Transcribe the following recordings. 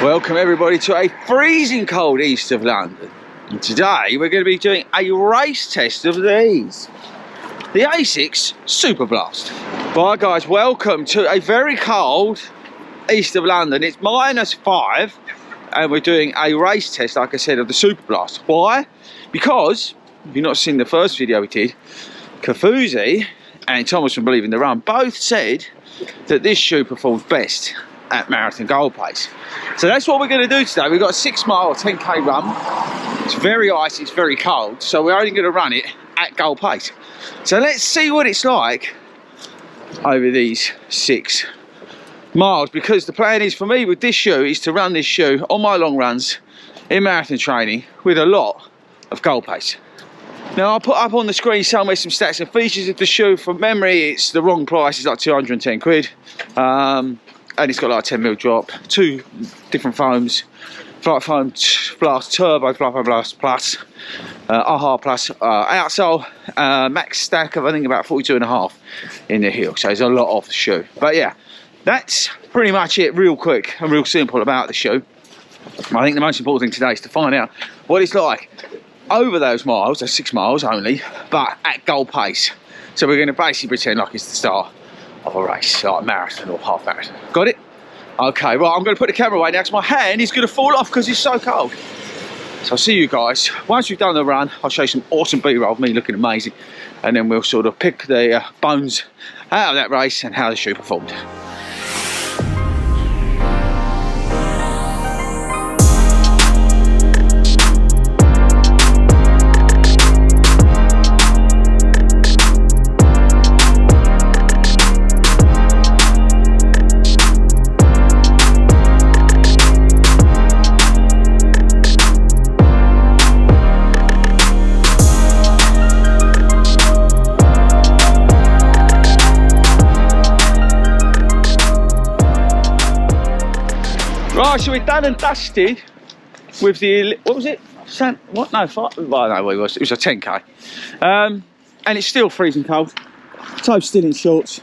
Welcome everybody to a freezing cold east of London. And today we're going to be doing a race test of these. The Asics Super Blast. Right guys, welcome to a very cold east of London. It's -5 and we're doing a race test, like I said, of the Super Blast. Why? Because, if you've not seen the first video we did, Kofuzi and Thomas from Believe in the Run both said that this shoe performs best at marathon goal pace. So that's what we're going to do today. We've got a 6 mile 10k run. It's very icy, it's very cold, so we're only going to run it at goal pace. So let's see what it's like over these 6 miles, because the plan is for me with this shoe is to run this shoe on my long runs in marathon training with a lot of goal pace. Now I'll put up on the screen somewhere some stats and features of the shoe. From memory, it's the wrong price, it's like 210 quid. And it's got like a 10mm drop, 2 different foams, Flight Foam Blast Turbo, Flight Foam Blast Plus, AHA Plus outsole, max stack of I think about 42.5 in the heel, so there's a lot off the shoe. But yeah, that's pretty much it, real quick and real simple about the shoe. I think the most important thing today is to find out what it's like over those miles, those 6 miles only, but at goal pace. So we're going to basically pretend like it's the start of a race, like a marathon or half marathon. Got it? Okay, right, I'm going to put the camera away now because my hand is going to fall off because it's so cold. So I'll see you guys once we've done the run. I'll show you some awesome B-roll of me looking amazing, and then we'll sort of pick the bones out of that race and how the shoe performed. Right, so we're done and dusted with the, what was it? What? No, well, no, it was a 10k. And it's still freezing cold. Toad's still in shorts,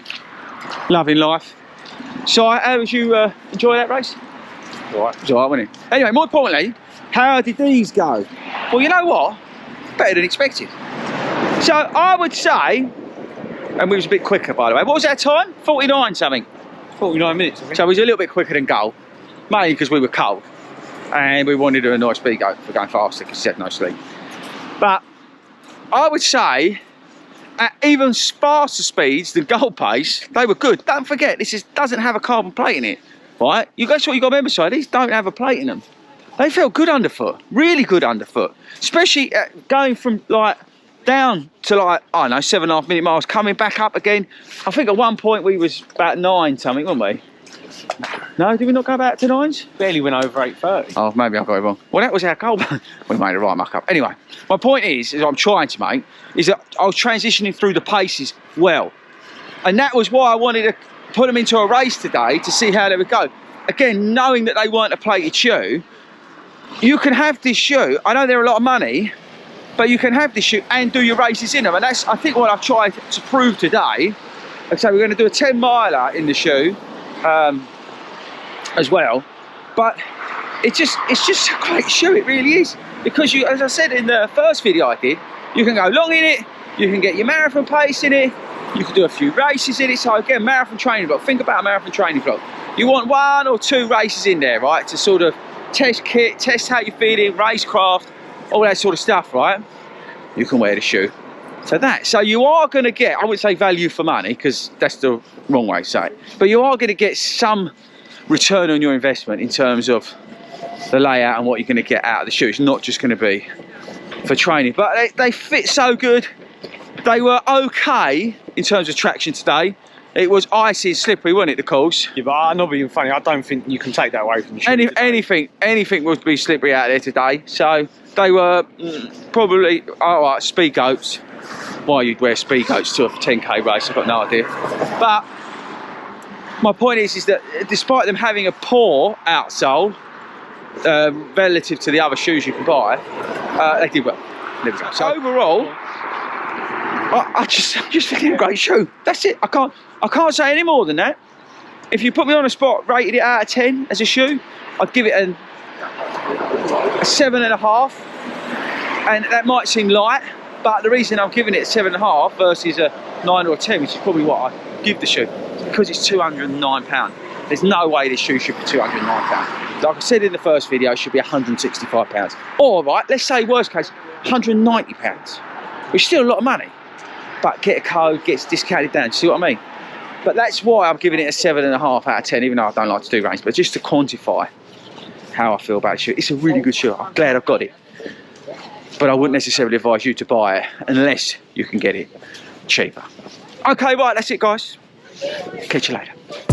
loving life. So, how did you enjoy that race? Right. It was alright, wasn't it? Anyway, more importantly, how did these go? Well, you know what? Better than expected. So, I would say, and we was a bit quicker by the way, what was our time? 49 something. 49 minutes, I think. So, it was a little bit quicker than goal. Mainly because we were cold and we wanted a nice speed goat for going faster because he had no sleep. But I would say at even faster speeds than goal pace, they were good. Don't forget, this doesn't have a carbon plate in it, right? That's what you got to remember, so these don't have a plate in them. They felt good underfoot, really good underfoot, especially going from like down to like, I don't know, 7.5 minute miles, coming back up again. I think at one point we was about 9 something, weren't we? No, did we not go back to 9s? Barely went over 8:30. Oh, maybe I got it wrong. Well, that was our goal. We made a right muck up. Anyway, my point is what I'm trying to make, is that I was transitioning through the paces well. And that was why I wanted to put them into a race today to see how they would go. Again, knowing that they weren't a plated shoe, you can have this shoe, I know they're a lot of money, but you can have this shoe and do your races in them. And that's, I think, what I've tried to prove today. So we're going to do a 10 miler in the shoe. As well, but it's just a great shoe, it really is, because you, as I said in the first video I did, you can go long in it, you can get your marathon pace in it, you can do a few races in it. So again, marathon training vlog, think about a marathon training vlog, you want 1 or 2 races in there, right, to sort of test kit, test how you're feeling, racecraft, all that sort of stuff, right? You can wear the shoe. So you are going to get, I wouldn't say value for money because that's the wrong way to say it, but you are going to get some return on your investment in terms of the layout and what you're going to get out of the shoe. It's not just going to be for training, but they fit so good. They were okay in terms of traction today. It was icy and slippery, wasn't it, the course? Yeah, but I'm not being funny, I don't think you can take that away from the shoe. Anything would be slippery out there today. So they were probably, alright, speed goats. Why you'd wear speed goats to a 10k race, I've got no idea. But my point is that despite them having a poor outsole relative to the other shoes you can buy, they did well. So overall, I just think they're a great shoe. That's it. I can't say any more than that. If you put me on a spot, rated it out of 10 as a shoe, I'd give it a 7.5. And that might seem light, but the reason I'm giving it a 7.5 versus a 9 or a 10, which is probably what I give the shoe, is because it's £209. There's no way this shoe should be £209. Like I said in the first video, it should be £165. Or, right, let's say worst case, £190, which is still a lot of money. But get a code, gets discounted down, see what I mean? But that's why I'm giving it a 7.5 out of 10, even though I don't like to do range, but just to quantify how I feel about the shoe. It's a really good shoe, I'm glad I've got it. But I wouldn't necessarily advise you to buy it unless you can get it cheaper. Okay, right, that's it guys. Catch you later.